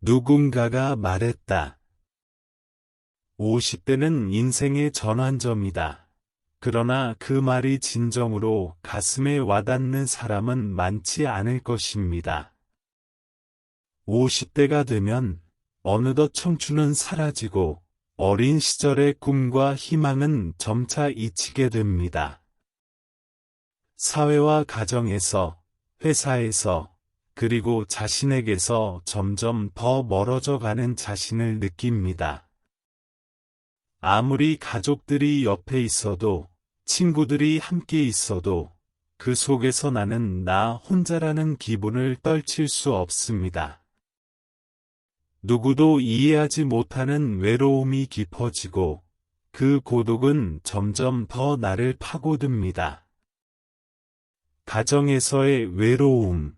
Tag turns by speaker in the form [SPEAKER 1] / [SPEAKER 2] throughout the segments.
[SPEAKER 1] 누군가가 말했다. 50대는 인생의 전환점이다. 그러나 그 말이 진정으로 가슴에 와닿는 사람은 많지 않을 것입니다. 50대가 되면 어느덧 청춘은 사라지고 어린 시절의 꿈과 희망은 점차 잊히게 됩니다. 사회와 가정에서, 회사에서, 그리고 자신에게서 점점 더 멀어져 가는 자신을 느낍니다. 아무리 가족들이 옆에 있어도, 친구들이 함께 있어도, 그 속에서 나는 나 혼자라는 기분을 떨칠 수 없습니다. 누구도 이해하지 못하는 외로움이 깊어지고, 그 고독은 점점 더 나를 파고듭니다. 가정에서의 외로움.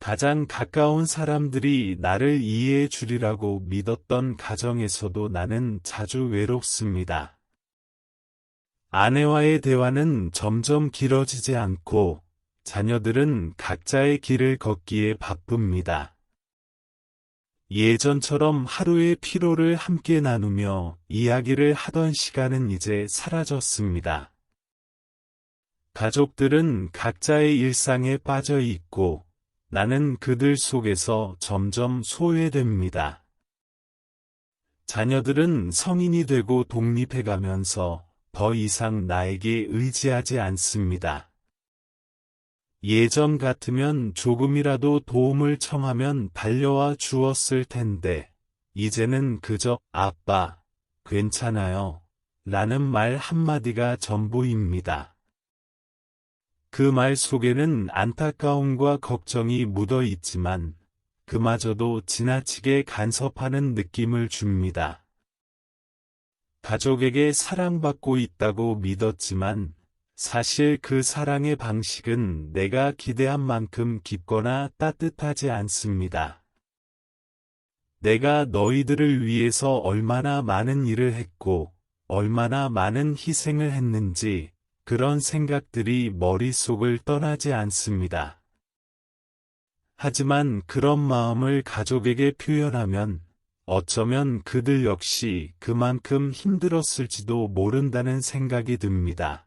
[SPEAKER 1] 가장 가까운 사람들이 나를 이해해 주리라고 믿었던 가정에서도 나는 자주 외롭습니다. 아내와의 대화는 점점 길어지지 않고 자녀들은 각자의 길을 걷기에 바쁩니다. 예전처럼 하루의 피로를 함께 나누며 이야기를 하던 시간은 이제 사라졌습니다. 가족들은 각자의 일상에 빠져 있고 나는 그들 속에서 점점 소외됩니다. 자녀들은 성인이 되고 독립해가면서 더 이상 나에게 의지하지 않습니다. 예전 같으면 조금이라도 도움을 청하면 달려와 주었을 텐데, 이제는 그저 아빠, 괜찮아요, 라는 말 한마디가 전부입니다. 그 말 속에는 안타까움과 걱정이 묻어 있지만 그마저도 지나치게 간섭하는 느낌을 줍니다. 가족에게 사랑받고 있다고 믿었지만 사실 그 사랑의 방식은 내가 기대한 만큼 깊거나 따뜻하지 않습니다. 내가 너희들을 위해서 얼마나 많은 일을 했고 얼마나 많은 희생을 했는지 그런 생각들이 머릿속을 떠나지 않습니다. 하지만 그런 마음을 가족에게 표현하면 어쩌면 그들 역시 그만큼 힘들었을지도 모른다는 생각이 듭니다.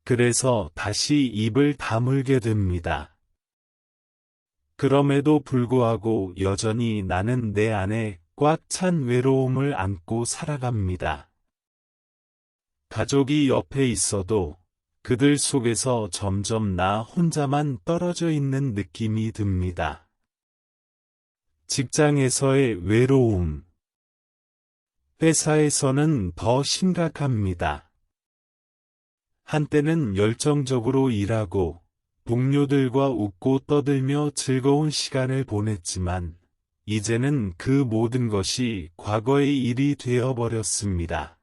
[SPEAKER 1] 그래서 다시 입을 다물게 됩니다. 그럼에도 불구하고 여전히 나는 내 안에 꽉 찬 외로움을 안고 살아갑니다. 가족이 옆에 있어도 그들 속에서 점점 나 혼자만 떨어져 있는 느낌이 듭니다. 직장에서의 외로움. 회사에서는 더 심각합니다. 한때는 열정적으로 일하고 동료들과 웃고 떠들며 즐거운 시간을 보냈지만 이제는 그 모든 것이 과거의 일이 되어버렸습니다.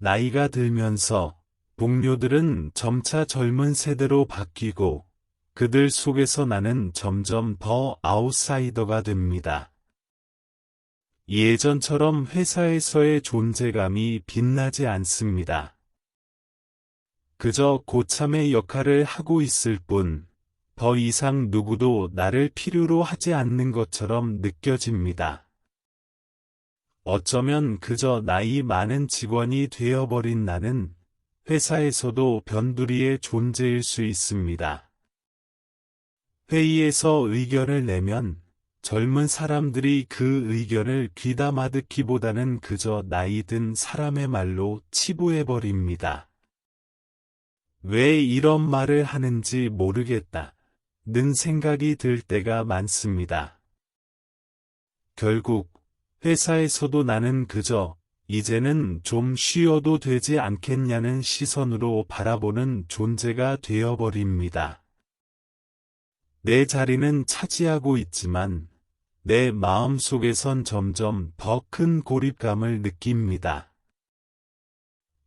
[SPEAKER 1] 나이가 들면서 동료들은 점차 젊은 세대로 바뀌고 그들 속에서 나는 점점 더 아웃사이더가 됩니다. 예전처럼 회사에서의 존재감이 빛나지 않습니다. 그저 고참의 역할을 하고 있을 뿐, 더 이상 누구도 나를 필요로 하지 않는 것처럼 느껴집니다. 어쩌면 그저 나이 많은 직원이 되어버린 나는 회사에서도 변두리의 존재일 수 있습니다. 회의에서 의견을 내면 젊은 사람들이 그 의견을 귀담아 듣기보다는 그저 나이 든 사람의 말로 치부해버립니다. 왜 이런 말을 하는지 모르겠다 는 생각이 들 때가 많습니다. 결국 회사에서도 나는 그저 이제는 좀 쉬어도 되지 않겠냐는 시선으로 바라보는 존재가 되어버립니다. 내 자리는 차지하고 있지만 내 마음속에선 점점 더 큰 고립감을 느낍니다.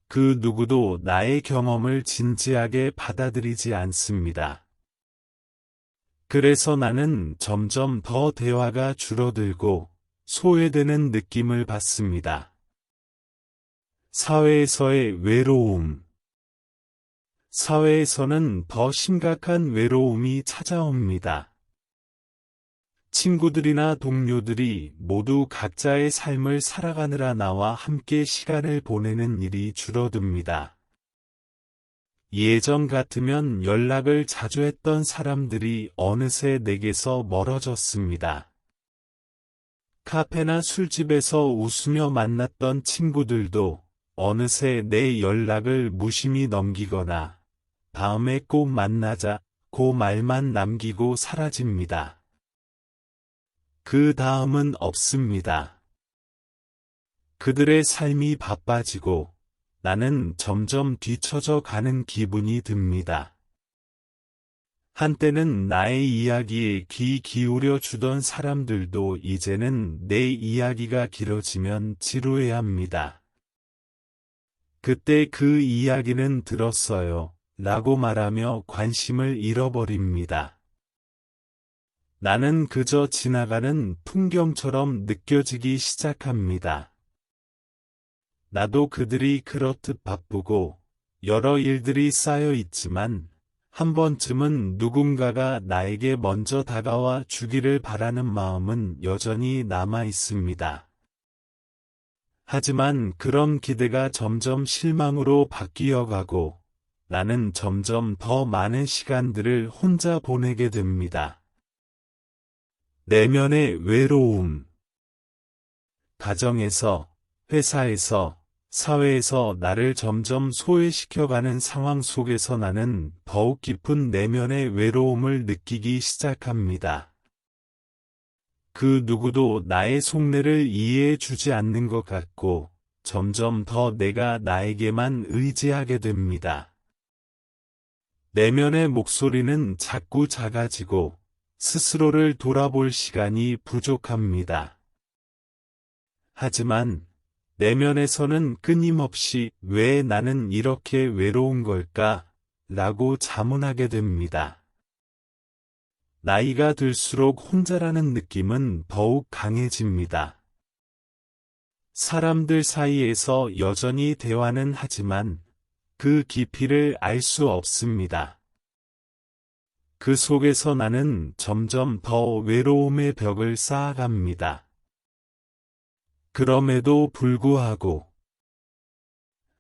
[SPEAKER 1] 그 누구도 나의 경험을 진지하게 받아들이지 않습니다. 그래서 나는 점점 더 대화가 줄어들고 소외되는 느낌을 받습니다. 사회에서의 외로움. 사회에서는 더 심각한 외로움이 찾아옵니다. 친구들이나 동료들이 모두 각자의 삶을 살아가느라 나와 함께 시간을 보내는 일이 줄어듭니다. 예전 같으면 연락을 자주 했던 사람들이 어느새 내게서 멀어졌습니다. 카페나 술집에서 웃으며 만났던 친구들도 어느새 내 연락을 무심히 넘기거나 다음에 꼭 만나자 고 말만 남기고 사라집니다. 그 다음은 없습니다. 그들의 삶이 바빠지고 나는 점점 뒤처져 가는 기분이 듭니다. 한때는 나의 이야기에 귀 기울여 주던 사람들도 이제는 내 이야기가 길어지면 지루해합니다. 그때 그 이야기는 들었어요 라고 말하며 관심을 잃어버립니다. 나는 그저 지나가는 풍경처럼 느껴지기 시작합니다. 나도 그들이 그렇듯 바쁘고 여러 일들이 쌓여 있지만 한 번쯤은 누군가가 나에게 먼저 다가와 주기를 바라는 마음은 여전히 남아 있습니다. 하지만 그런 기대가 점점 실망으로 바뀌어 가고 나는 점점 더 많은 시간들을 혼자 보내게 됩니다. 내면의 외로움. 가정에서, 회사에서, 사회에서 나를 점점 소외시켜가는 상황 속에서 나는 더욱 깊은 내면의 외로움을 느끼기 시작합니다. 그 누구도 나의 속내를 이해해 주지 않는 것 같고 점점 더 내가 나에게만 의지하게 됩니다. 내면의 목소리는 자꾸 작아지고 스스로를 돌아볼 시간이 부족합니다. 하지만 내면에서는 끊임없이 왜 나는 이렇게 외로운 걸까? 라고 자문하게 됩니다. 나이가 들수록 혼자라는 느낌은 더욱 강해집니다. 사람들 사이에서 여전히 대화는 하지만 그 깊이를 알 수 없습니다. 그 속에서 나는 점점 더 외로움의 벽을 쌓아갑니다. 그럼에도 불구하고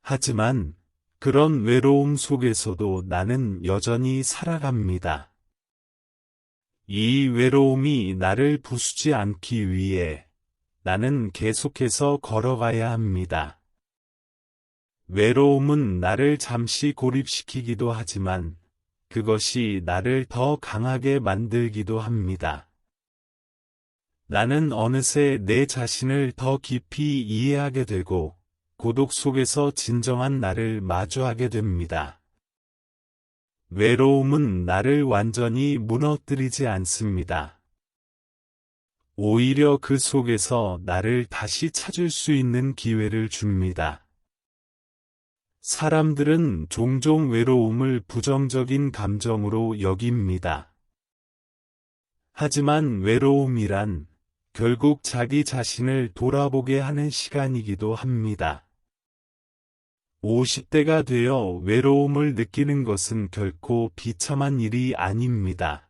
[SPEAKER 1] 하지만 그런 외로움 속에서도 나는 여전히 살아갑니다. 이 외로움이 나를 부수지 않기 위해 나는 계속해서 걸어가야 합니다. 외로움은 나를 잠시 고립시키기도 하지만 그것이 나를 더 강하게 만들기도 합니다. 나는 어느새 내 자신을 더 깊이 이해하게 되고 고독 속에서 진정한 나를 마주하게 됩니다. 외로움은 나를 완전히 무너뜨리지 않습니다. 오히려 그 속에서 나를 다시 찾을 수 있는 기회를 줍니다. 사람들은 종종 외로움을 부정적인 감정으로 여깁니다. 하지만 외로움이란 결국 자기 자신을 돌아보게 하는 시간이기도 합니다. 50대가 되어 외로움을 느끼는 것은 결코 비참한 일이 아닙니다.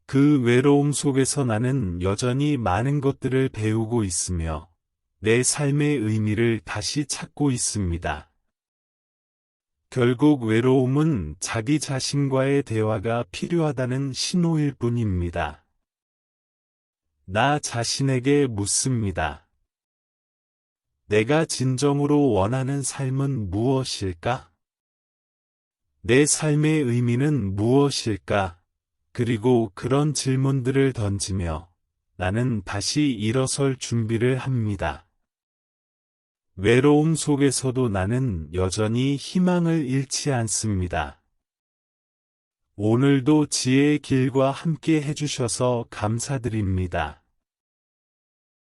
[SPEAKER 1] 그 외로움 속에서 나는 여전히 많은 것들을 배우고 있으며 내 삶의 의미를 다시 찾고 있습니다. 결국 외로움은 자기 자신과의 대화가 필요하다는 신호일 뿐입니다. 나 자신에게 묻습니다. 내가 진정으로 원하는 삶은 무엇일까? 내 삶의 의미는 무엇일까? 그리고 그런 질문들을 던지며 나는 다시 일어설 준비를 합니다. 외로움 속에서도 나는 여전히 희망을 잃지 않습니다. 오늘도 지혜의 길과 함께 해주셔서 감사드립니다.